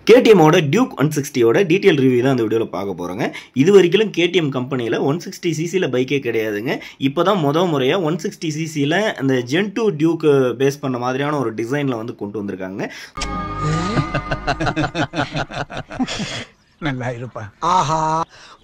KTM ஓட Duke 160 ஓட detail review தான் இந்த வீடியோல பார்க்க போறோங்க. இதுவரைக்கும் KTM கம்பெனில 160cc ல பைக்கே கிடையாதுங்க. இப்போதான் முறையா 160cc ல அந்த Gen 2 Duke பேஸ் பண்ண மாதிரியான ஒரு டிசைன்ல வந்து கொண்டு வந்திருக்காங்க. நல்லா இருப்பா. ஆஹா,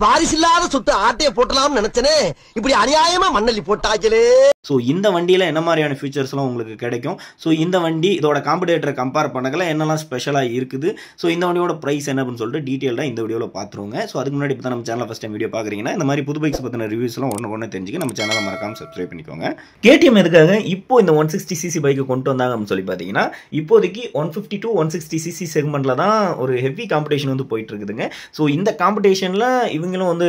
வாரிசில்லாத சொத்து ஆட்டைய போட்டலாம்னு நினைச்சனே, இப்படி அநியாயமா மண்ணள்ளி போட்டாங்களே. ஸோ இந்த வண்டியில் என்ன மாதிரியான ஃபீச்சர்ஸ்லாம் உங்களுக்கு கிடைக்கும், ஸோ இந்த வண்டி இதோட காம்படிட்டரை கம்பேர் பண்ணக்கல என்னெல்லாம் ஸ்பெஷலாக இருக்குது, ஸோ இந்த வண்டியோட ப்ரைஸ் என்ன அப்படின்னு சொல்லிட்டு டீட்டெயிலாக இந்த வீடியோவில் பார்த்துருவோங்க. ஸோ அதுக்கு முன்னாடி இப்போ தான் நம்ம சேனல் ஃபஸ்ட் டைம் வீடியோ பார்க்குறீங்கன்னா இந்த மாதிரி புது பைக்ஸ் பற்றின ரிவ்யூஸ்லாம் ஒன்று தெரிஞ்சுக்க நம்ம சேனலை மறக்காமல் சப்ஸ்கிரைப் பண்ணிக்கோங்க. KTM எதுக்காக இப்போ இந்த 160cc பைக்கை கொண்டு வந்தாங்க அப்படின்னு சொல்லி பார்த்தீங்கன்னா, இப்போதைக்கு 150 to 160cc செக்மெண்ட்டில் தான் ஒரு ஹெவி காம்படிஷன் வந்து போயிட்டு இருக்குதுங்க. ஸோ இந்த காம்படிஷனில் இவங்களும் வந்து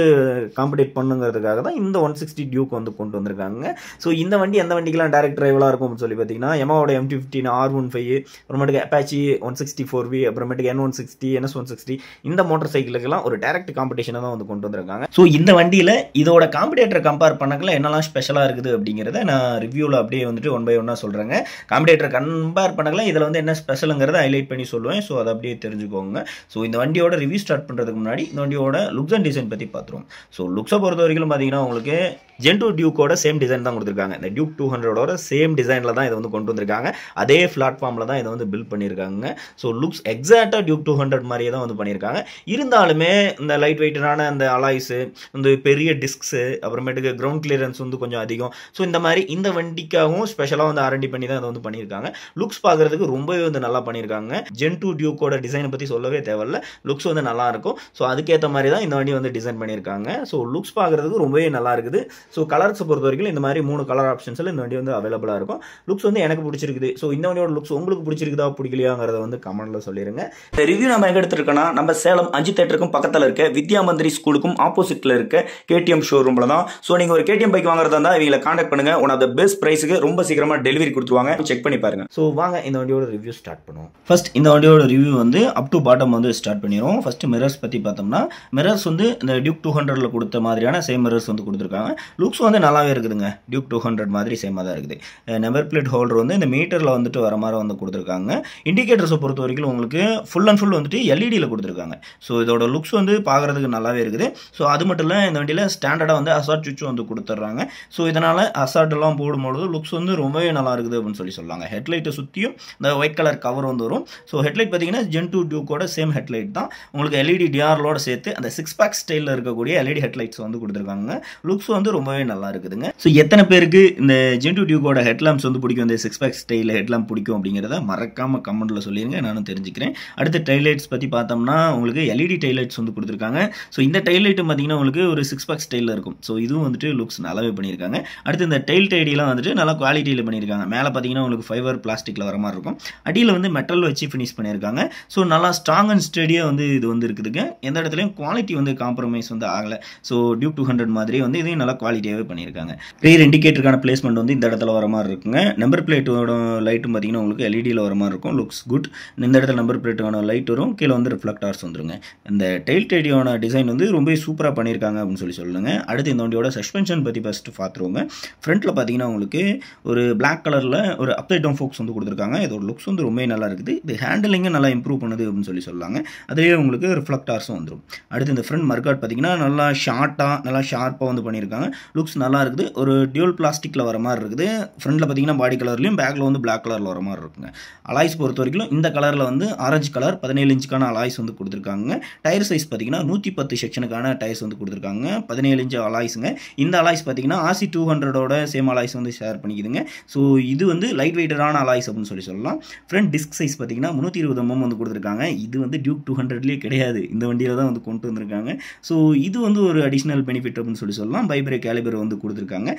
காம்படிட் பண்ணுங்கிறதுக்காக தான் இந்த 160 டியூக் வந்து கொண்டு வந்திருக்காங்க. ஸோ இந்த வண்டி எந்த வண்டிக்கெல்லாம் டைரக்ட் டிரைவலாக இருக்கும் அப்படின்னு சொல்லி பார்த்தீங்கன்னா, Yamaha MT-15 R15, அப்புறமேட்டுக்கு Apache 164V, அப்புறமேட்டுக்கு N160, NS160 இந்த மோட்டார் சைக்கிளுக்கெல்லாம் ஒரு டைரக்ட் காம்படிஷனை தான் வந்து கொண்டு வந்திருக்காங்க. ஸோ இந்த வண்டியில் இதோட காம்படிட்டரை கம்பேர் பண்ணக்கல என்னெல்லாம் ஸ்பெஷலாக இருக்குது அப்படிங்கிறத நான் ரிவ்யூவில் அப்படியே வந்துட்டு ஒன் பை ஒன்னாக சொல்கிறேங்க. காம்படிட்டரை கம்பேர் பண்ணக்கல இதில் வந்து என்ன ஸ்பெஷலுங்கிறத ஹைலைட் பண்ணி சொல்லுவேன். ஸோ அதை அப்படியே தெரிஞ்சுக்கோங்க. ஸோ இந்த வண்டியோட ரிவ்யூ ஸ்டார்ட் பண்ணுறதுக்கு முன்னாடி இந்த வண்டியோட லுக்ஸ் அண்ட் டிசைன் பற்றி பார்த்துருவோம். ஸோ லுக்ஸை பொறுத்த வரைக்கும் பார்த்தீங்கன்னா உங்களுக்கு Gen 2 டியூக்கோட சேம் டிசைன் தான் கொடுத்துருக்காங்க. இந்த Duke 200ஓட சேம் டிசைனில் தான் இதை வந்து கொண்டு வந்திருக்காங்க. அதே பிளாட்ஃபார்மில் தான் இதை வந்து பில்ட் பண்ணியிருக்காங்க. ஸோ லுக்ஸ் எக்ஸாக்டாக Duke 200 மாதிரியே தான் வந்து பண்ணியிருக்காங்க. இருந்தாலுமே இந்த லைட் வெயிட்டடான அந்த அலாய்ஸு, இந்த பெரிய டிஸ்க்ஸு, அப்புறமேட்டுக்கு கிரவுண்ட் கிளியரன்ஸ் வந்து கொஞ்சம் அதிகம். ஸோ இந்த மாதிரி இந்த வண்டிக்காகவும் ஸ்பெஷலாக வந்து R&D பண்ணி தான் இதை வந்து பண்ணியிருக்காங்க. லுக்ஸ் பார்க்குறதுக்கு ரொம்பவே வந்து நல்லா பண்ணியிருக்காங்க. Gen 2 டியூக்கோட டிசைனை பற்றி சொல்லவே தேவையில்ல. லுக்ஸ் வந்து நல்லா இருக்கும். ஸோ அதுக்கேற்ற மாதிரி தான் இந்த வண்டி வந்து டிசைன் பண்ணியிருக்காங்க. ஸோ லுக்ஸ் பார்க்குறதுக்கு ரொம்பவே நல்லா இருக்குது. ஸோ கலர்ஸை பொறுத்த வரைக்கும் இந்த மாதிரி 3 கலர் ஆப்ஷன்ஸில் இந்த வண்டி வந்து அவைலபிளாக இருக்கும். லுக்ஸ் வந்து எனக்கு பிடிச்சிருக்குது. ஸோ இந்த வண்டியோட லுக்ஸ் உங்களுக்கு பிடிச்சிருக்குதா பிடிக்கலையாங்கிறத வந்து கமெண்ட்ல சொல்லிருங்க. இந்த ரிவ்யூ நம்ம எங்கே எடுத்துருக்கோம்னா, நம்ம சேலம் 5 தேட்டருக்கும் பக்கத்தில் இருக்க வித்யா மந்திரி ஸ்கூலுக்கும் ஆப்போசிட்டில் இருக்க KTM ஷோரூமில் தான். ஸோ நீங்கள் ஒரு KTM பைக் வாங்குறதா இருந்தால் இவங்களை கான்டாக்ட் பண்ணுங்க. ஒன் ஆஃப் த பெஸ்ட் ப்ரைஸுக்கு ரொம்ப சீக்கிரமாக டெலிவரி கொடுத்துருவாங்க. செக் பண்ணி பாருங்க. ஸோ வாங்க இந்த வண்டியோட ரிவ்யூ ஸ்டார்ட் பண்ணுவோம். ஃபர்ஸ்ட் இந்த வண்டியோட ரிவ்யூ வந்து அப் டு பாட்டம் வந்து ஸ்டார்ட் பண்ணிடுவோம். ஃபர்ஸ்ட் மிரர்ஸ் பற்றி பார்த்தோம்னா, மிரர்ஸ் வந்து இந்த Duke 200ல கொடுத்த மாதிரியான சேம் மிரர்ஸ் வந்து கொடுத்துருக்காங்க. லுக்ஸ் வந்து நல்லாவே இருக்குதுங்க. Duke 200 மாதிரி சேமாக தான் இருக்குது. நம்பர் பிளேட் ஹோல்டர் வந்து இந்த மீட்டரில் வந்துட்டு வர மாதிரி வந்து கொடுத்துருக்காங்க. இண்டிகேட்டர்ஸை பொறுத்த வரைக்கும் உங்களுக்கு ஃபுல் அண்ட் ஃபுல் வந்துட்டு LEDயில் கொடுத்துருக்காங்க. ஸோ இதோட லுக்ஸ் வந்து பார்க்குறதுக்கு நல்லாவே இருக்குது. ஸோ அது மட்டும் இல்லை, இந்த வண்டியில் ஸ்டாண்டர்டாக வந்து அசார்ட் சுவிட்ச் வந்து கொடுத்துட்றாங்க. ஸோ இதனால் அசார்ட் எல்லாம் போடும்போது லுக்ஸ் வந்து ரொம்பவே நல்லா இருக்குது அப்படின்னு சொல்லாங்க. ஹெட்லைட்டை சுற்றியும் இந்த ஒயிட் கலர் கவர் வந்து வரும். ஸோ ஹெட்லைட் பார்த்தீங்கன்னா Gen 2 டியூக்கோட சேம் ஹெட்லைட் தான். உங்களுக்கு LED DRLோட சேர்த்து அந்த 6 பேக் ஸ்டைலில் இருக்கக்கூடிய LED ஹெட்லைட்ஸ் வந்து கொடுத்துருக்காங்க. லுக்ஸ் வந்து ரொம்பவே நல்லா இருக்குதுங்க. ஸோ எத்தனை பேருக்கு இந்த Gen 2 டியூக்கோட ஹெட்லாம்ப்ஸ் வந்து பிடிக்கும், இந்த 6 பேக் ஸ்டைல் ஹெட்லாம்ப் பிடிக்கும் அப்படிங்கிறத மறக்காம கமெண்ட்ல சொல்லிருங்க, நானும் தெரிஞ்சுக்கிறேன். அடுத்து டைலைட்ஸ் பற்றி பார்த்தோம்னா உங்களுக்கு LED டைலைட்ஸ் வந்து கொடுத்துருக்காங்க. ஸோ இந்த டைலைட்டும் பார்த்தீங்கன்னா உங்களுக்கு ஒரு 6 பேக் ஸ்டைலில் இருக்கும். ஸோ இதுவும் வந்துட்டு லுக்ஸ் நல்லாவே பண்ணியிருக்காங்க. அடுத்து இந்த டைல் டைடிலாம் வந்துட்டு நல்லா குவாலிட்டியில் பண்ணியிருக்காங்க. மேலே பார்த்தீங்கன்னா உங்களுக்கு ஃபைபர் பிளாஸ்டிக்கில் வர மாதிரி இருக்கும். அடியில் வந்து மெட்டல் வச்சு ஃபினிஷ் பண்ணியிருக்காங்க. ஸோ நல்லா ஸ்ட்ராங் அண்ட் ஸ்டடியாக வந்து இது வந்து இருக்குதுங்க. எந்த இடத்துலையும் குவாலிட்டி வந்து காம்ப்ரமைஸ் வந்து ஆகலை. ஸோ Duke 200 மாதிரி வந்து இதையும் நல்லா குவாலிட்டியாகவே பண்ணியிருக்காங்க. ரியர் இண்டிகேட்டருக்கான பிளேஸ்மெண்ட் வந்து இந்த இடத்துல வர மாதிரி இருக்குங்க. நம்பர் பிளேட்டோட லைட்டும் பார்த்தீங்கன்னா உங்களுக்கு LEDயில் வர மாதிரி இருக்கும். Looks good. இந்த இடத்துல நம்பர் பிளேட்டுக்கான லைட் வரும். கீழே வந்து ரிஃப்ளெக்டார்ஸ் வந்துருங்க. இந்த டைல் டைடியோட டிசைன் வந்து ரொம்ப சூப்பராக பண்ணியிருக்காங்க அப்படின்னு சொல்லுங்க. அடுத்து இந்த வண்டியோட சஸ்பென்ஷன் பற்றி ஃபஸ்ட்டு பார்த்துருவோங்க. ஃப்ரண்ட்டில் பார்த்தீங்கன்னா உங்களுக்கு ஒரு பிளாக் கலரில் ஒரு அப்சைட் டவுன் ஃபோக்ஸ் வந்து கொடுத்துருக்காங்க. இதோட லுக்ஸ் வந்து ரொம்ப நல்லா இருக்குது. இது ஹேண்டிலிங்கும் நல்லா இம்ப்ரூவ் பண்ணுது அப்படின்னு சொல்லலாங்க. அதே உங்களுக்கு ரிஃப்ளெக்டார்ஸும் வந்துடும். அடுத்து இந்த ஃப்ரண்ட் மர்காட் பார்த்தீங்கன்னா நல்லா ஷார்ட்டாக நல்லா ஷார்ப்பாக வந்து பண்ணியிருக்காங்க. லுக்ஸ் நல்லா இருக்குது. ஒரு டியூல் பிளாஸ்டிக்கில் வர மாதிரி இருக்குது. ஃப்ரண்ட்டில் பார்த்தீங்கன்னா பாடி கலர்லையும் பேக்கில் வந்து பிளாக் கலரில் வர மாதிரி இருக்குங்க. அலாய்ஸ் பொறுத்த வரைக்கும் இந்த கலரில் வந்து ஆரஞ்சு கலர் 17 இன்ச்சுக்கான அலாய்ஸ் வந்து கொடுத்துருக்காங்க. டயர் சைஸ் பார்த்தீங்கன்னா 110 செக்ஷனுக்கான டயர்ஸ் வந்து கொடுத்துருக்காங்க. 17 இன்ச்சு அலாய்ஸுங்க. இந்த அலாய்ஸ் பார்த்தீங்கன்னா RC 200ஓட சேம் அலாய்ஸ் வந்து ஷேர் பண்ணிக்குதுங்க. ஸோ இது வந்து லைட் வெயிட்டடான அலாய்ஸ் அப்படின்னு சொல்லலாம். ஃப்ரண்ட் டிஸ்க் சைஸ் பார்த்தீங்கன்னா 320 mm வந்து கொடுத்துருக்காங்க. இது வந்து Duke 200லேயே கிடையாது. இந்த வண்டியில் தான் வந்து கொண்டு வந்திருக்காங்க. ஸோ இது வந்து ஒரு அடிஷ்னல் பெனிஃபிட் அப்படின்னு சொல்லலாம். பைப்ரேக் கேலிபர் வந்து கொடுத்துருக்காங்க.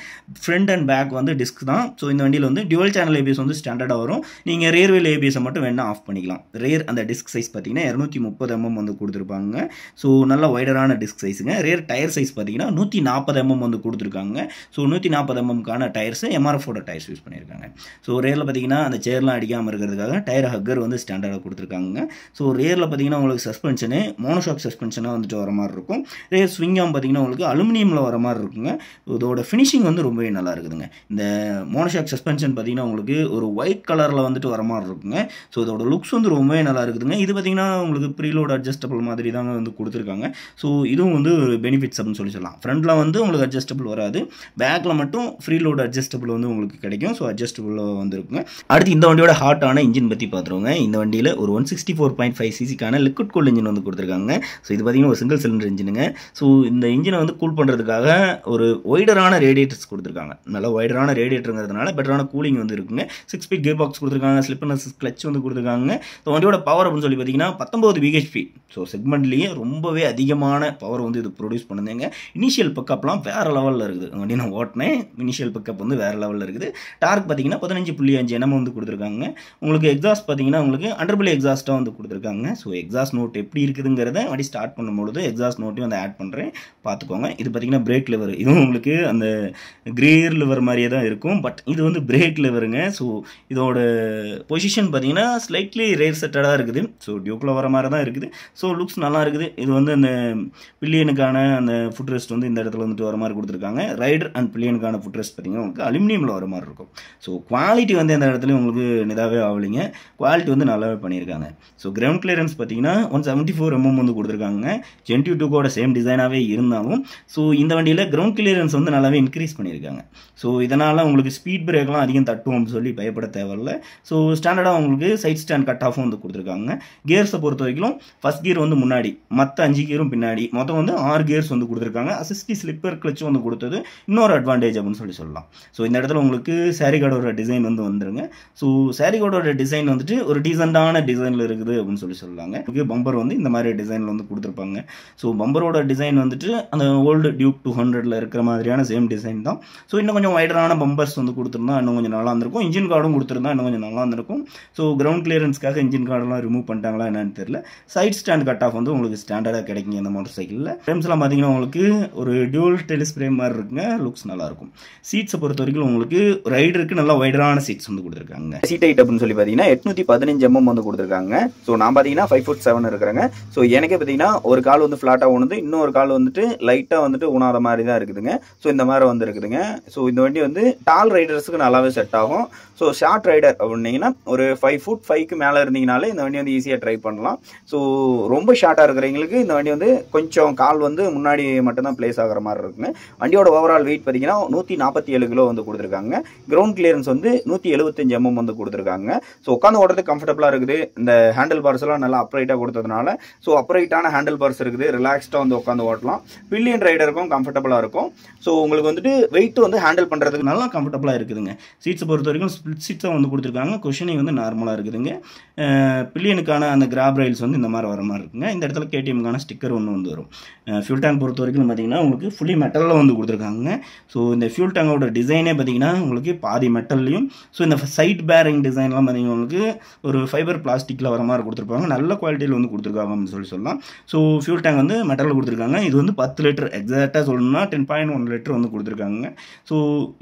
ஃப்ரண்ட் அண்ட் பேக் வந்து டிஸ்க் தான். ஸோ இந்த வண்டியில் வந்து டியூவல் சேனல் ABS வந்து ஸ்டாண்டர்டாக வரும். நீங்கள் ரியர் வீல் ABS மட்டும் வேணால் ஆஃப் பண்ணிக்கலாம். ரியர் அந்த டிஸ்க் சைஸ் பார்த்தீங்கன்னா 230 mm வந்து கொடுத்துருப்பாங்க. ஸோ நல்ல வைடரான டிஸ்க் சைஸுங்க. ரியர் டயர் சைஸ் பார்த்தீங்கன்னா 140 mm வந்து கொடுத்துருக்காங்க. ஸோ 140 mm டயர்ஸ் MRFோட டயர்ஸ் யூஸ் பண்ணியிருக்காங்க. ஸோ ரியரில் பார்த்தீங்கன்னா அந்த சேர்லாம் அடிக்காமல் இருக்கிறதுக்காக டயர் ஹக்கர் வந்து ஸ்டாண்டர்டாக கொடுத்துருக்காங்க. ஸோ ரியரில் பார்த்தீங்கன்னா உங்களுக்கு சஸ்பென்ஷனு மோனோஷாக் சஸ்பென்ஷனாக வந்துட்டு வர மாதிரி இருக்கும். ரியர் ஸ்விங் ஆம் பார்த்தீங்கன்னா உங்களுக்கு அலுமினியமில் வர மாதிரி இருக்குங்க. இதோட ஃபினிஷிங் வந்து ரொம்பவே நல்லா இருக்குதுங்க. இந்த மோனோஷாக் சஸ்பென்ஷன் பார்த்தீங்கன்னா உங்களுக்கு ஒரு ஒயிட் கலரில் வந்துட்டு வர மாதிரி இருக்குங்க. ஸோ இதோட லுக்ஸ் வந்து ரொம்பவே நல்லா இருக்குதுங்க. இது பார்த்தீங்கன்னா உங்களுக்கு ப்ரீலோட் அட்ஜஸ்டபிள் மாதிரி தாங்க வந்து கொடுத்துருக்காங்க. ஸோ இதுவும் வந்து ஒரு பெனிஃபிட்ஸ் அப்படின்னு சொல்லலாம். ஃப்ரண்ட்டில் வந்து உங்களுக்கு அட்ஜஸ்டபிள் வராது, பேக்கில் மட்டும் ஃப்ரீலோட் அட்ஜஸ்டபிள் வந்து உங்களுக்கு கிடைக்கும். ஸோ அட்ஜஸ்டபிளாக வந்து இருக்குங்க. அடுத்து இந்த வண்டியோட ஹாட்டான இன்ஜின் பற்றி பார்த்துருவோங்க. இந்த வண்டியில் ஒரு 164.5 சிசிக்கான லிக்விட் கூல் இன்ஜின் வந்து கொடுத்துருக்காங்க. ஸோ இது பார்த்தீங்கன்னா ஒரு சிங்கிள் சிலிண்டர் இன்ஜினுங்க. ஸோ இந்த இன்ஜினை வந்து கூல் பண்ணுறதுக்காக ஒரு ஒய்டரான ரேடியேட்டர்ஸ் கொடுத்துருக்காங்க. நல்லா ஒய்டரான ரேடியேட்டருங்கிறதுனால பெட்டரான கூலிங் வந்து இருக்குங்க. 6 ஸ்பீட் கியர் பாக்ஸ் கொடுத்துருக்காங்க, ஸ்லிப் அண்ட் அசிஸ்ட் கிளட்ச் வந்து கொடுத்துருக்காங்க. ஸோ வண்டியோட பவர் அப்படின்னு சொல்லி பார்த்தீங்கன்னா 19 பிஹெச்பி. ஸோ செக்மெண்ட்லேயே ரொம்பவே அதிகமான பவர் வந்து இது ப்ரொடியூஸ் பண்ணுதுங்க. இனிஷியல் பிக்கப்லாம் வேறு லெவலில் இருக்குது. வண்டி நான் ஓட்டினேன், இனிஷியல் பிக்கப் வந்து வேறு லெவலில் இருக்குது. டார்க் பார்த்தீங்கன்னா 15.5 Nm வந்து கொடுத்துருக்காங்க. உங்களுக்கு எக்ஸாஸ்ட் பார்த்தீங்கன்னா உங்களுக்கு அண்டர்பிளே எக்ஸாஸ்ட்டாக வந்து கொடுத்துருக்காங்க. ஸோ எக்ஸாஸ்ட் நோட் எப்படி இருக்குதுங்கிறத வண்டி ஸ்டார்ட் பண்ணும்பொழுது எக்ஸாஸ்ட் நோட்டையும் வந்து ஆட் பண்ணுறேன், பார்த்துக்கோங்க. இது பார்த்தீங்கன்னா பிரேக் லிவர். இதுவும் உங்களுக்கு அந்த கியர் லிவர் மாதிரியே தான் இருக்கும், பட் இது வந்து பிரேக் லிவருங்க. ஸோ இதோட பொசிஷன் பார்த்தீங்கன்னா ஸ்லைட்லி ரேர் செட்டடாக இருக்குது. ஸோ டியூக்கில் வர மாதிரி தான் இருக்குது. ஸோ லுக்ஸ் நல்லா இருக்குது. இது வந்து அந்த பில்லியனுக்கான அந்த ஃபுட் ரெஸ்ட் வந்து இந்த இடத்துல வந்துட்டு வர மாதிரி கொடுத்துருக்காங்க. ரைடர் அண்ட் பில்லியனுக்கான ஃபுட் ரெஸ்ட் பார்த்தீங்கன்னா உங்களுக்கு அலுமினியமில் வர மாதிரி இருக்கும். ஸோ குவாலிட்டி வந்து இந்த இடத்துல உங்களுக்கு இதாகவே ஆகலைங்க. குவாலிட்டி வந்து நல்லாவே பண்ணியிருக்காங்க. ஸோ கிரவுண்ட் கிளியரன்ஸ் பார்த்தீங்கன்னா 174 mm வந்து கொடுத்துருக்காங்க. ஜென்டியூ டூக்கோட சேம் டிசைனாகவே இருந்தாலும் ஸோ இந்த வண்டியில் கிரவுண்ட் கிளியரன்ஸ் வந்து நல்லாவே இன்க்ரீஸ் பண்ணியிருக்காங்க. ஸோ இதனால் உங்களுக்கு ஸ்பீட் பிரேக்லாம் அதிகம் தட்டுவோம்னு சொல்லி பயப்பட தேவையில்ல. ஸோ ஸ்டாண்டர்டாக உங்களுக்கு சைட் ஸ்டாண்ட் கட் ஆஃபும் வந்து கொடுத்துருக்காங்க. கியர்ஸை பொறுத்த வரைக்கும் ஃபஸ்ட் கியர் வந்து முன்னாடி, மற்ற 5 கியரும் பின்னாடி, மொத்தம் வந்து 6 கியர்ஸ் வந்து கொடுத்துருக்காங்க. அசிஸ்டி ஸ்லிப்பர் கிளச்சும் வந்து கொடுத்தது இன்னொரு அட்வான்டேஜ் அப்படின்னு சொல்லலாம். ஸோ இந்த இடத்துல உங்களுக்கு சாரிகார்டோட டிசைன் வந்து வந்துருங்க. ஸோ சாரிகார்டோட டிசைன் வந்துட்டு ஒரு டீசெண்டான டிசைனில் இருக்குது அப்படின்னு சொல்லலாங்க. பம்பர் வந்து இந்த மாதிரி டிசைனில் வந்து கொடுத்துருப்பாங்க. ஸோ பம்பரோட டிசைன் வந்துட்டு அந்த ஓல்டு டியூக் 200 இருக்கிற மாதிரியான சேம் டிசைன் தான். ஸோ இன்னும் கொஞ்சம் வைடரான பம்பர்ஸ் வந்து கொடுத்துருந்தா இன்னும் கொஞ்சம் நல்லா இருந்திருக்கும். இன்ஜின் கார்டும் கொடுத்துருந்தா இன்னும் கொஞ்சம் நல்லா இருந்திருக்கும். ஸோ கிரவுண்ட் கிளியரன்ஸ்க்காக இன்ஜின் கார்டெல்லாம் ரிமூவ் பண்ணிட்டாங்களா என்னன்னு தெரியல. சைட் ஸ்டாண்ட் கட் ஆஃப் வந்து உங்களுக்கு ஸ்டாண்டர்டாக கிடைக்குங்க இந்த மோட்டர் சைக்கிளில். ஃப்ரேம்ஸ்லாம் பார்த்தீங்கன்னா உங்களுக்கு ஒரு டியூல் டெலிஸ் ஃப்ரேம் மாதிரி இருக்குங்க. லுக்ஸ் நல்லாயிருக்கும். சீட்ஸை பொறுத்த வரைக்கும் உங்களுக்கு ரைடருக்கு நல்லா வைடரான சீட்ஸ் வந்து கொடுத்துருக்காங்க. சீட் ஹைட் அப்படின்னு சொல்லி பார்த்தீங்கன்னா 815 mm வந்து கொடுத்துருக்காங்க. ஸோ நான் பார்த்தீங்கன்னா 5'7" இருக்கிறேங்க. ஸோ எனக்கே பார்த்தீங்கன்னா ஒரு கால் வந்து ஃப்ளாட்டாக ஊனுது, இன்னொரு கால் வந்துட்டு லைட்டாக வந்துட்டு ஊனாத மாதிரி தான் இருக்குதுங்க. ஸோ இந்த மாதிரி வந்து இருக்குதுங்க. ஸோ இந்த வண்டி வந்து டால் ரைடர்ஸுக்கு நல்லாவே செட் ஆகும். ஸோ ஷார்ட் ரைடர் அப்படின்னீங்கன்னா ஒரு 5'5" மேலே இருந்தீங்கனாலே இந்த வண்டி வந்து ஈஸியாக ட்ரை பண்ணலாம். ஸோ ரொம்ப ஷார்ட்டாக இருக்கிறவங்களுக்கு இந்த வண்டி வந்து கொஞ்சம் கால் வந்து முன்னாடி மட்டும்தான் பிளேஸ் ஆகிற மாதிரி இருக்குங்க. வண்டியோட ஓவரால் வெயிட் பார்த்தீங்கன்னா 147 கிலோ வந்து கொடுத்துருக்காங்க. கிரவுண்ட் கிளியரன்ஸ் வந்து 175 mm வந்து கொடுத்துருக்காங்க. ஸோ உட்காந்து ஓடுறதுக்கு கம்ஃபர்டபுளாக இருக்குது. இந்த ஹேண்டில் பார்ஸ் எல்லாம் நல்லா அப்ரைட்டாக கொடுத்ததுனால ஸோ அப்ரைட்டான ஹேண்டில் பார்ஸ் இருக்குது. ரிலாக்ஸ்டாக வந்து உட்காந்து ஓட்டலாம். பில்லியன் ரைடருக்கும் கம்ஃபர்டபுளாக இருக்கும். ஸோ உங்களுக்கு வந்துட்டு வெயிட் வந்து ஹேண்டில் பண்ணுறதுக்கு நல்லா கம்ஃபர்டபுளாக இருக்குதுங்க. சீட்ஸை பொறுத்த வரைக்கும் ஸ்பிளிட் சீட்ஸாக வந்து கொடுத்துருக்காங்க. குஷனிங் வந்து நார்மலாக இருக்குதுங்க. பில்லியனுக்கான அந்த கிராப் ரயில்ஸ் வந்து இந்த மாதிரி வர மாதிரி இருக்குங்க. இந்த இடத்துல கேடிஎம்கான ஸ்டிக்கர் ஒன்று வந்து வரும். ஃபியூல் டேங்க் பொறுத்த வரைக்கும் பார்த்தீங்கன்னா உங்களுக்கு ஃபுல்லி மெட்டலில் வந்து கொடுத்துருக்காங்க. ஸோ இந்த ஃபியூல் டேங்கோட டிசைனே பார்த்தீங்கன்னா உங்களுக்கு பாதி மெட்டல்லையும், ஸோ இந்த சைட் பேரிங் டிசைன்லாம் பார்த்தீங்கன்னா உங்களுக்கு ஒரு ஃபைபர் பிளாஸ்டிக்கில் வர மாதிரி கொடுத்துருப்பாங்க. நல்ல குவாலிட்டியில் வந்து கொடுத்துருக்காங்க அப்படின்னு சொல்லலாம். ஸோ ஃபியூல் டேங்க் வந்து மெட்டலில் கொடுத்துருக்காங்க. இது வந்து 10 லிட்டர் எக்ஸாக்டாக சொல்லணும்னா 10.1 லிட்டர் வந்து கொடுத்துருக்காங்க. ஸோ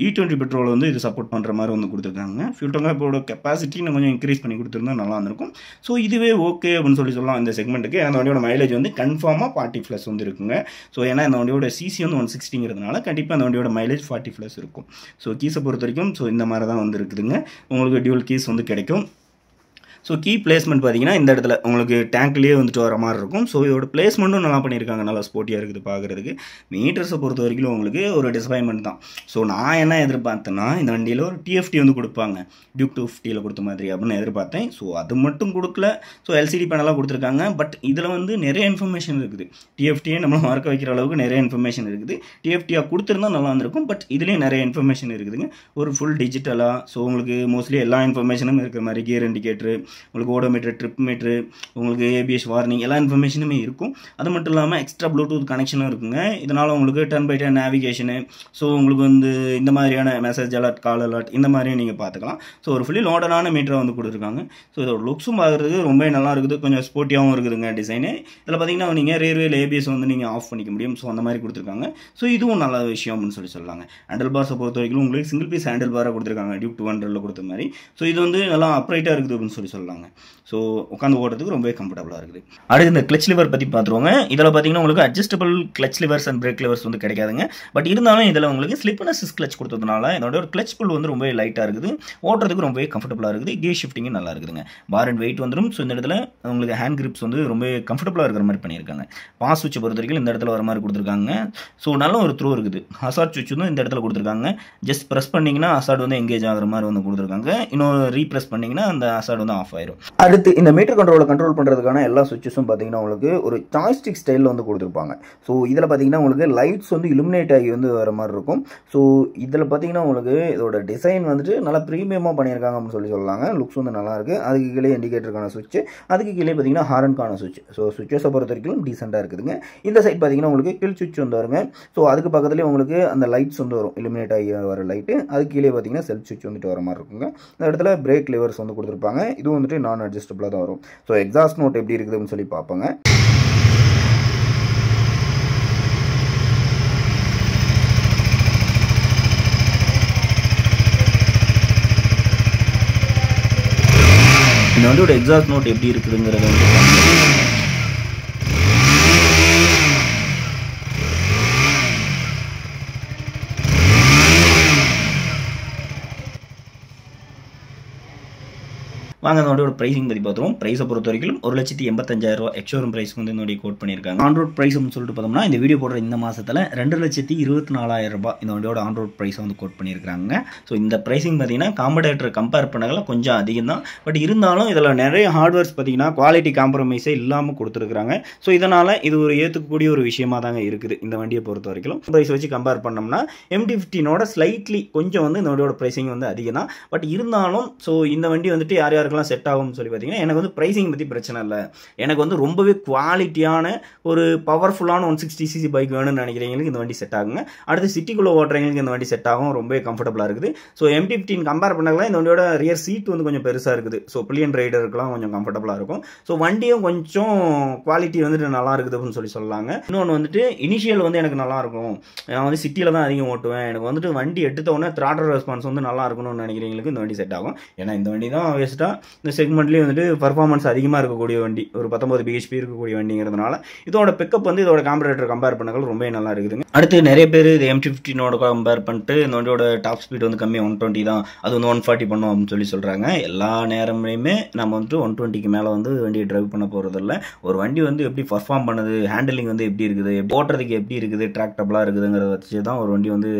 E20 பெட்ரோல் வந்து இது சப்போர்ட் பண்ணுற மாதிரி வந்து கொடுத்துருக்காங்க. ஃபியூல் டேங்கோட கெப்பாசிட்டி இன்னும் கொஞ்சம் இன்க்ரீஸ் பண்ணி கொடுத்துருந்தா நல்லா இருந்திருக்கும். ஸோ இதுவே ஓகே அப்படின்னு சொல்லலாம் இந்த செக்மெண்ட்டுக்கு. அந்த வண்டியோட மைலேஜ் வந்து கன்ஃபார்மாக 40+ வந்து இருக்குங்க. ஸோ ஏன்னா இந்த வண்டியோட சிசி வந்து 160ங்கிறதுனால கண்டிப்பாக அந்த வண்டியோட மைலேஜ் 40+ இருக்கும். ஸோ கீஸை பொறுத்த வரைக்கும் ஸோ இந்த மாதிரி தான் வந்து இருக்குதுங்க. உங்களுக்கு டியூல் கீஸ் வந்து கிடைக்கும். ஸோ கீ பிளேஸ்மெண்ட் பார்த்தீங்கன்னா இந்த இடத்துல உங்களுக்கு டேங்க்லேயே வந்துட்டு வர மாதிரி இருக்கும். ஸோ இதோட பிளேஸ்மெண்ட்டும் நல்லா பண்ணியிருக்காங்க. நல்லா ஸ்போர்ட்டியாக இருக்குது பார்க்குறதுக்கு. மீட்டர்ஸை பொறுத்த வரைக்கும் உங்களுக்கு ஒரு டிசப்பாயின்மெண்ட் தான். ஸோ நான் என்ன எதிர்பார்த்தேன்னா இந்த வண்டியில் ஒரு TFT வந்து கொடுப்பாங்க, டியூக் 250ல் கொடுத்த மாதிரி அப்படின்னு எதிர்பார்த்தேன். ஸோ அது மட்டும் கொடுக்கல. ஸோ LCD பேனலாக கொடுத்துருக்காங்க. பட் இதில் வந்து நிறைய இன்ஃபர்மேஷன் இருக்குது. TFTயே நம்மளை மறக்க வைக்கிற அளவுக்கு நிறைய இன்ஃபர்மேஷன் இருக்குது. TFTயாக கொடுத்துருந்தா நல்லா இருந்திருக்கும். பட் இதுலேயும் நிறைய இன்ஃபர்மேஷன் இருக்குதுங்க. ஒரு ஃபுல் டிஜிட்டலாக ஸோ உங்களுக்கு மோஸ்ட்லி எல்லா இன்ஃபர்மேஷனும் இருக்கிற மாதிரி கியர் இண்டிகேட்டரு, உங்களுக்கு ஓடோமீட்டர், ட்ரிப் மீட்ரு, உங்களுக்கு ABS வார்னிங் எல்லா இன்ஃபர்மேஷனுமே இருக்கும். அது மட்டும் இல்லாமல் எக்ஸ்ட்ரா ப்ளூடூத் கனெக்ஷனும் இருக்குங்க. இதனால் உங்களுக்கு 10x10 நேவிகேஷனு, ஸோ உங்களுக்கு வந்து இந்த மாதிரியான மெசேஜ் அலர்ட், கால் அலர்ட் இந்த மாதிரியும் நீங்கள் பார்த்துக்கலாம். ஸோ ஒரு ஃபுல்லி லோடடான மீட்டரை வந்து கொடுத்துருக்காங்க. ஸோ இதோட லுக்ஸும் பார்க்குறதுக்கு ரொம்ப நல்லா இருக்குது. கொஞ்சம் ஸ்போர்ட்டியாகவும் இருக்குதுங்க டிசைனு. இதில் பார்த்தீங்கன்னா நீங்கள் ரேர்வேல் ABS வந்து நீங்கள் ஆஃப் பண்ணிக்க முடியும். ஸோ அந்த மாதிரி கொடுத்துருக்காங்க. ஸோ இதுவும் நல்ல விஷயம் அப்படின்னு சொல்லலாங்க. ஹேண்டில் பார்ஸை பொறுத்த வரைக்கும் உங்களுக்கு சிங்கிள் பீஸ் ஹேண்டில் பாராக கொடுத்துருக்காங்க, டியூக் 200ல் கொடுத்த மாதிரி. ஸோ இது வந்து நல்லா அப்ரைட்டாக இருக்குது அப்படின்னு சொல்லலாம். சொல்லலாங்க. ஸோ உட்காந்து ஓடுறதுக்கு ரொம்பவே கம்ஃபர்டபுளாக இருக்குது. அடுத்து இந்த கிளச் லிவர் பற்றி பார்த்துருவாங்க. இதில் பார்த்தீங்கன்னா உங்களுக்கு adjustable clutch levers and break levers வந்து கிடைக்காதுங்க. பட் இருந்தாலும் இதில் உங்களுக்கு ஸ்லிப் அண்ட் அசிஸ்ட் கிளச் கொடுத்ததுனால இதோட ஒரு கிளச் புல் வந்து ரொம்பவே லைட்டாக இருக்குது, ஓட்டுறதுக்கு ரொம்பவே கம்ஃபர்டபுளாக இருக்குது, கியர் ஷிஃப்டிங்கும் நல்லா இருக்குதுங்க. பார் அண்ட் வெயிட் வந்துடும். ஸோ இந்த இடத்துல உங்களுக்கு ஹேண்ட் கிரிப்ஸ் வந்து ரொம்ப கம்ஃபர்டபுளாக இருக்கிற மாதிரி பண்ணியிருக்காங்க. பாஸ் சுவிட்சை பொறுத்த வரைக்கும் இந்த இடத்துல வர மாதிரி கொடுத்துருக்காங்க. ஸோ நல்ல ஒரு த்ரோ இருக்குது. ஹசார்ட் சுவிட்ச் வந்து இந்த இடத்துல கொடுத்துருக்காங்க. ஜஸ்ட் ப்ரெஸ் பண்ணிங்கன்னா ஹசார்ட் வந்து எங்கேஜ் ஆகிற மாதிரி வந்து கொடுத்துருக்காங்க. இன்னொரு ரீப்ரெஸ் பண்ணிங்கன்னா அந்த ஹசார்ட் வந்து ஆஃப் ஆயிரும். அடுத்து இந்த மீட்டர் கண்ட்ரோலை கண்ட்ரோல் பண்ணுறதுக்கான எல்லா சுவிட்சஸும் பார்த்தீங்கன்னா உங்களுக்கு ஒரு ஜாய்ஸ்டிக் ஸ்டைலில் வந்து கொடுத்துருப்பாங்க. ஸோ இதில் பார்த்தீங்கன்னா உங்களுக்கு லைட்ஸ் வந்து இலுமினேட் ஆகி வந்து வர மாதிரி இருக்கும். ஸோ இதில் பார்த்தீங்கன்னா உங்களுக்கு இதோட டிசைன் வந்துட்டு நல்லா ப்ரீமியமாக பண்ணியிருக்காங்க அப்படின்னு சொல்லலாங்க. லுக்ஸ் வந்து நல்லாயிருக்கு. அதுக்கு கீழே இண்டிகேட்டருக்கான சுவிட்ச், அதுக்கு கீழே பார்த்தீங்கன்னா ஹாரனுக்கான சுவிட்ச். ஸோ சுவிட்சஸை பொறுத்த வரைக்கும் டீசெண்டாக இருக்குதுங்க. இந்த சைட் பார்த்தீங்கன்னா உங்களுக்கு கில் சுவிட்ச் வந்து வருங்க. ஸோ அதுக்கு பக்கத்துலேயே உங்களுக்கு அந்த லைட்ஸ் வந்து வரும், இலுமினேட் ஆகி வர லைட்டு. அதுக்கு கீழே பார்த்தீங்கன்னா செல்ஃப் சுவிட்ச் வந்துட்டு வர மாதிரி இருக்குங்க. இந்த இடத்துல பிரேக் லிவர்ஸ் வந்து கொடுத்துருப்பாங்க. இது வந்துட்டு நான் அட்ஜஸ்டபிளாக தான் வரும். ஸோ எக்ஸாஸ்ட் நோட் எப்படி இருக்குதுன்னு சொல்லி பார்ப்போங்க. இந்த வண்டியோட எக்ஸாஸ்ட் நோட் எப்படி இருக்குதுங்கிறத வந்து வாங்க இந்த வண்டியோட ப்ரைஸிங் பற்றி பார்த்துருவோம். ப்ரைஸை பொறுத்த வரைக்கும் 1,85,000 எக்ஷோரூம் ப்ரைஸ் வந்து இந்த வண்டி கோட் பண்ணியிருக்காங்க. ஆன்ரோட் ப்ரைஸ் அப்படின்னு சொல்லிட்டு பார்த்தோம்னா இந்த வீடியோ போடுற இந்த மாதத்தில் 2,24,000 இந்த வண்டியோட ஆன்ரோட் ப்ரைஸை வந்து கோட் பண்ணியிருக்காங்க. ஸோ இந்த ப்ரைஸிங் பார்த்தீங்கன்னா காம்படேட்டர் கம்பேர் பண்ணல கொஞ்சம் அதிகம் தான். பட் இருந்தாலும் இதில் நிறைய ஹார்ட்வேர்ஸ் பார்த்தீங்கன்னா குவாலிட்டி காம்ப்ரமைஸே இல்லாமல் கொடுத்துருக்காங்க. ஸோ இதனால் இது ஒரு ஏற்றுக்கக்கூடிய ஒரு விஷயமா தாங்க இருக்குது இந்த வண்டியை பொறுத்த வரைக்கும். ப்ரைஸ் வச்சு கம்பேர் பண்ணோம்னா MT-15 ஸ்லைட்லி கொஞ்சம் வந்து இந்த வண்டியோட ப்ரைஸிங் வந்து அதிகம் தான். பட் இருந்தாலும் ஸோ இந்த வண்டி வந்துட்டு யார் செட் ஆகும்னு சொல்லி பார்த்தீங்கன்னா எனக்கு வந்து பிரைசிங் பற்றி பிரச்சனை இல்லை. எனக்கு வந்து ரொம்பவே குவாலிட்டியான ஒரு பவர்ஃபுல்லான 160cc பைக் வேணும்னு நினைக்கிறவங்களுக்கு இந்த வண்டி செட் ஆகுங்க. அடுத்து சிட்டிக்குள்ளே ஓட்டுறவங்களுக்கு இந்த வண்டி செட் ஆகும், ரொம்பவே கம்ஃபர்டபுளாக இருக்குது. ஸோ MT-15 கம்பேர் பண்ணலாம் இந்த வண்டியோட ரியர் சீட் வந்து கொஞ்சம் பெருசாக இருக்குது. ஸோ பில்லியன் ரைடருக்குலாம் கொஞ்சம் கம்ஃபர்டபுளாக இருக்கும். ஸோ வண்டியும் கொஞ்சம் குவாலிட்டி வந்துட்டு நல்லா இருக்குது அப்படின்னு சொல்லலாங்க. இன்னொன்று வந்துட்டு இனிஷியல் வந்து எனக்கு நல்லா இருக்கும், நான் வந்து சிட்டியில் தான் அதிகம் ஓட்டுவேன், எனக்கு வந்துட்டு வண்டி எடுத்த உடனே த்ராட்டல் ரெஸ்பான்ஸ் வந்து நல்லா இருக்கணும்னு நினைக்கிறவங்களுக்கு இந்த வண்டி செட் ஆகும். ஏன்னா இந்த வண்டி தான் வேஸ்ட்டாக இந்த செக்மெண்ட்லேயே வந்துட்டு பர்ஃபார்மன்ஸ் அதிகமாக இருக்கக்கூடிய வண்டி, ஒரு 19 bhp இருக்கக்கூடிய வண்டிங்கிறதுனால இதோட பிக்கப் வந்து இதோட காம்பரேட்டர் கம்பேர் பண்ணகள் ரொம்ப நல்லா இருக்குதுங்க. அடுத்து நிறைய பேர் இது MT-15 கம்பேர் பண்ணிட்டு இந்த வண்டியோட டாப் ஸ்பீட் வந்து கம்மி 120 தான், அது வந்து 140 பண்ணும் அப்படின்னு சொல்லி சொல்கிறாங்க. எல்லா நேரமுமே நம்ம வந்துட்டு 120க்கு மேலே வந்து வண்டியை ட்ரைவ் பண்ண போகிறதில்ல. ஒரு வண்டி வந்து எப்படி பர்ஃபார்ம் பண்ணுது, ஹேண்டிலிங் வந்து எப்படி இருக்குது, ஓட்டுறதுக்கு எப்படி இருக்குது, ட்ராக்டபுளாக இருக்குதுங்கிறத வச்சு தான் ஒரு வண்டி வந்து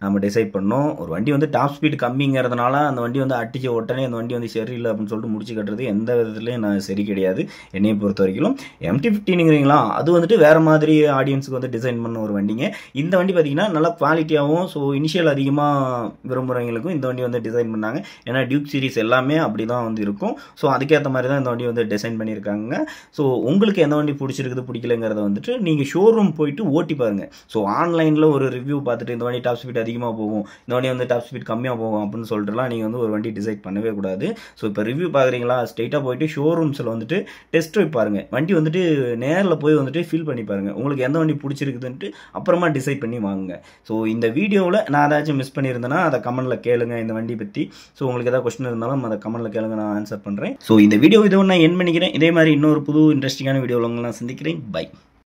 நம்ம டிசைட் பண்ணோம். ஒரு வண்டி வந்து டாப் ஸ்பீட் கம்மிங்கிறதுனால அந்த வண்டி வந்து அடிச்ச உடனே அந்த வண்டி வந்து சரியில்லை அப்படின்னு சொல்லிட்டு முடிச்சு கட்டுறது எந்த விதத்துலையும் நான் சரி கிடையாது என்னையை பொறுத்த வரைக்கும். MT-15ங்கிறீங்களா அது வந்துட்டு வேறு மாதிரி ஆடியன்ஸுக்கு வந்து டிசைன் பண்ண ஒரு வண்டிங்க. இந்த வண்டி பார்த்தீங்கன்னா நல்லா குவாலிட்டியாகவும் ஸோ இனிஷியல் அதிகமாக விரும்புகிறவங்களுக்கும் இந்த வண்டி வந்து டிசைன் பண்ணாங்க. ஏன்னா டியூக் சீரிஸ் எல்லாமே அப்படி தான் வந்து இருக்கும். ஸோ அதுக்கேற்ற மாதிரி தான் இந்த வண்டி வந்து டிசைன் பண்ணியிருக்காங்க. ஸோ உங்களுக்கு எந்த வண்டி பிடிச்சிருக்குது பிடிக்கலங்கிறத வந்துட்டு நீங்கள் ஷோரூம் போயிட்டு ஓட்டி பாருங்கள். ஸோ ஆன்லைனில் ஒரு ரிவ்யூ பார்த்துட்டு இந்த வண்டி டாப் ஸ்பீட் அதிகமாக போகும், இந்த வண்டி வந்து டாப் ஸ்பீட் கம்மியாக போகும் அப்படின்னு சொல்லிட்டுலாம் நீங்கள் வந்து ஒரு வண்டி டிசைட் பண்ணவே கூடாது. ஸோ இப்போ ரிவ்யூ பார்க்குறீங்களா, ஸ்ட்ரெயிட்டாக போயிட்டு ஷோரூம்ஸில் வந்துட்டு டெஸ்ட் ட்ரைவ் பாருங்கள், வண்டி வந்துட்டு நேரில் போய் வந்துட்டு ஃபீல் பண்ணி பாருங்கள், உங்களுக்கு எந்த வண்டி பிடிச்சிருக்குதுன்ட்டு அப்புறமா டிசைட் பண்ணி வாங்குங்க. ஸோ இந்த வீடியோவில் நான் ஏதாச்சும் மிஸ் பண்ணியிருந்தேன்னா அதை கமெண்ட்டில் கேளுங்க இந்த வண்டி பற்றி. ஸோ உங்களுக்கு ஏதாவது கொஸ்டின் இருந்தாலும் அதை கமெண்ட்டில் கேளுங்க, நான் ஆன்சர் பண்ணுறேன். ஸோ இந்த வீடியோ இதை நான் என் பண்ணிக்கிறேன். இதே மாதிரி இன்னொரு புது இன்ட்ரெஸ்டிங்கான வீடியோவில் உங்களை நான் சந்திக்கிறேன். பை.